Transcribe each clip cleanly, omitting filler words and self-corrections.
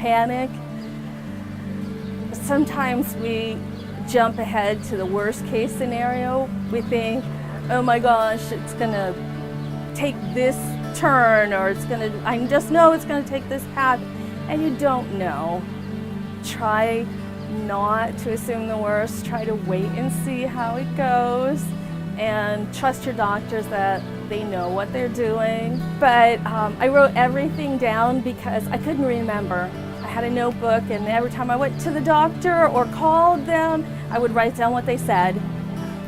panic. Sometimes we jump ahead to the worst case scenario. We think, oh my gosh, it's gonna take this turn, or I just know it's gonna take this path, and you don't know. Try not to assume the worst. Try to wait and see how it goes, and trust your doctors that they know what they're doing. But I wrote everything down because I couldn't remember. I had a notebook, and every time I went to the doctor or called them, I would write down what they said,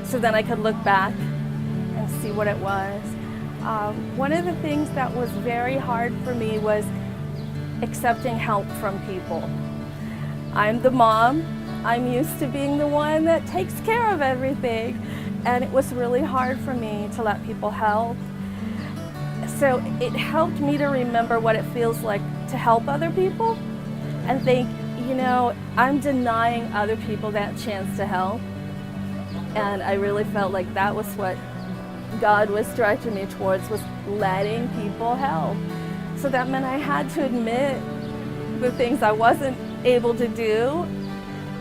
so then I could look back and see what it was. One of the things that was very hard for me was accepting help from people. I'm the mom. I'm used to being the one that takes care of everything, and it was really hard for me to let people help. So it helped me to remember what it feels like to help other people and think, you know, I'm denying other people that chance to help. And I really felt like that was what God was directing me towards, was letting people help. So that meant I had to admit the things I wasn't able to do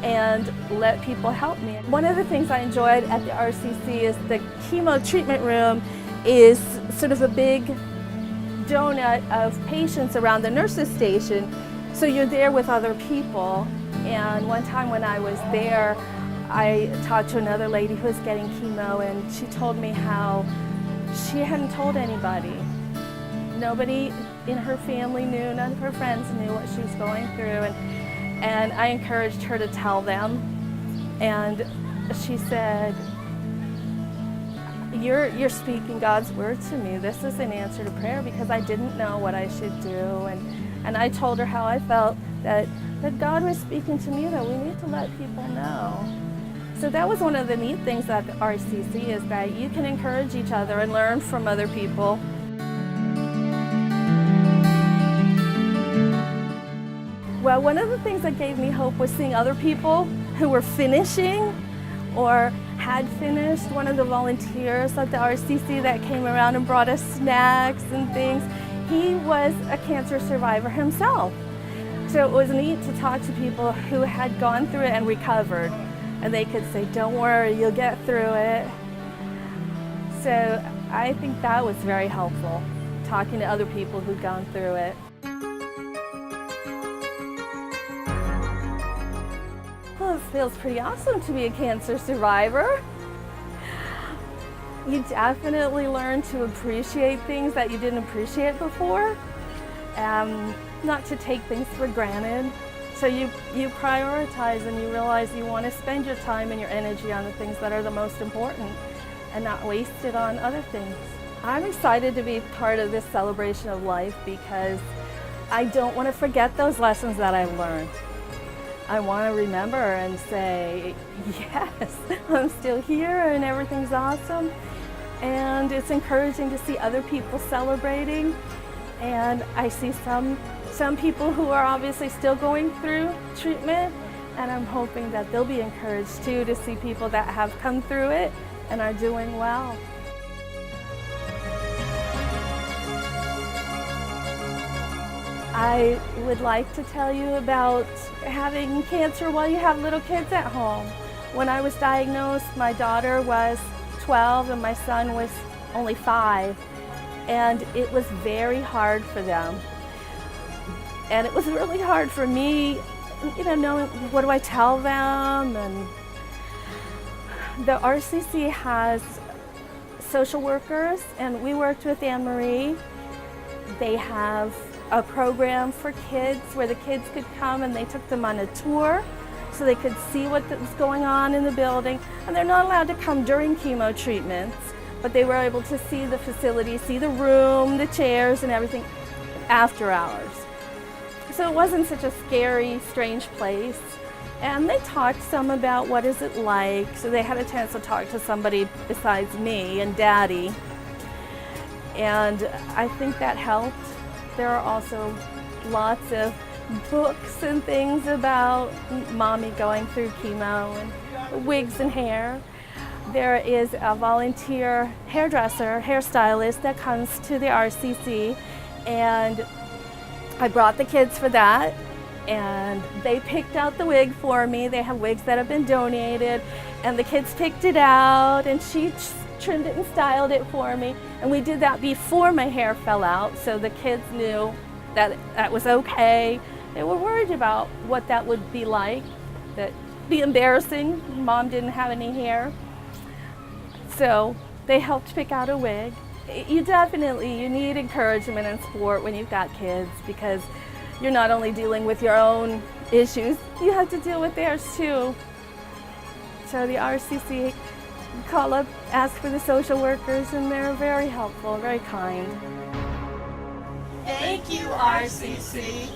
and let people help me. One of the things I enjoyed at the RCC is the chemo treatment room is sort of a big donut of patients around the nurses station. So you're there with other people. And one time when I was there, I talked to another lady who was getting chemo, and she told me how she hadn't told anybody. Nobody in her family knew, none of her friends knew what she was going through, and I encouraged her to tell them. And she said, you're speaking God's word to me. This is an answer to prayer, because I didn't know what I should do. And I told her how I felt that God was speaking to me, that we need to let people know. So that was one of the neat things at the RCC, is that you can encourage each other and learn from other people. Well, one of the things that gave me hope was seeing other people who were finishing or had finished. One of the volunteers at the RCC that came around and brought us snacks and things, he was a cancer survivor himself. So it was neat to talk to people who had gone through it and recovered. And they could say, don't worry, you'll get through it. So I think that was very helpful, talking to other people who'd gone through it. Well, it feels pretty awesome to be a cancer survivor. You definitely learn to appreciate things that you didn't appreciate before, not to take things for granted. So you prioritize, and you realize you want to spend your time and your energy on the things that are the most important and not waste it on other things. I'm excited to be part of this celebration of life, because I don't want to forget those lessons that I've learned. I want to remember and say, yes, I'm still here and everything's awesome. And it's encouraging to see other people celebrating. And I see some people who are obviously still going through treatment, and I'm hoping that they'll be encouraged too, to see people that have come through it and are doing well. I would like to tell you about having cancer while you have little kids at home. When I was diagnosed, my daughter was 12 and my son was only 5, and it was very hard for them. And it was really hard for me, you know, knowing what do I tell them. And the RCC has social workers, and we worked with Anne-Marie. They have a program for kids where the kids could come, and they took them on a tour so they could see what was going on in the building. And they're not allowed to come during chemo treatments, but they were able to see the facility, see the room, the chairs, and everything after hours. So it wasn't such a scary, strange place. And they talked some about what is it like, so they had a chance to talk to somebody besides me and Daddy. And I think that helped. There are also lots of books and things about Mommy going through chemo, and wigs and hair. There is a volunteer hairdresser, hairstylist that comes to the RCC, and I brought the kids for that. and they picked out the wig for me. They have wigs that have been donated, and the kids picked it out, and she trimmed it and styled it for me. And we did that before my hair fell out, so the kids knew that that was okay. They were worried about what that would be like, that would be embarrassing. Mom didn't have any hair. So they helped pick out a wig. You need encouragement and support when you've got kids, because you're not only dealing with your own issues, you have to deal with theirs too. So the RCC, call up, ask for the social workers, and they're very helpful, very kind. Thank you, RCC.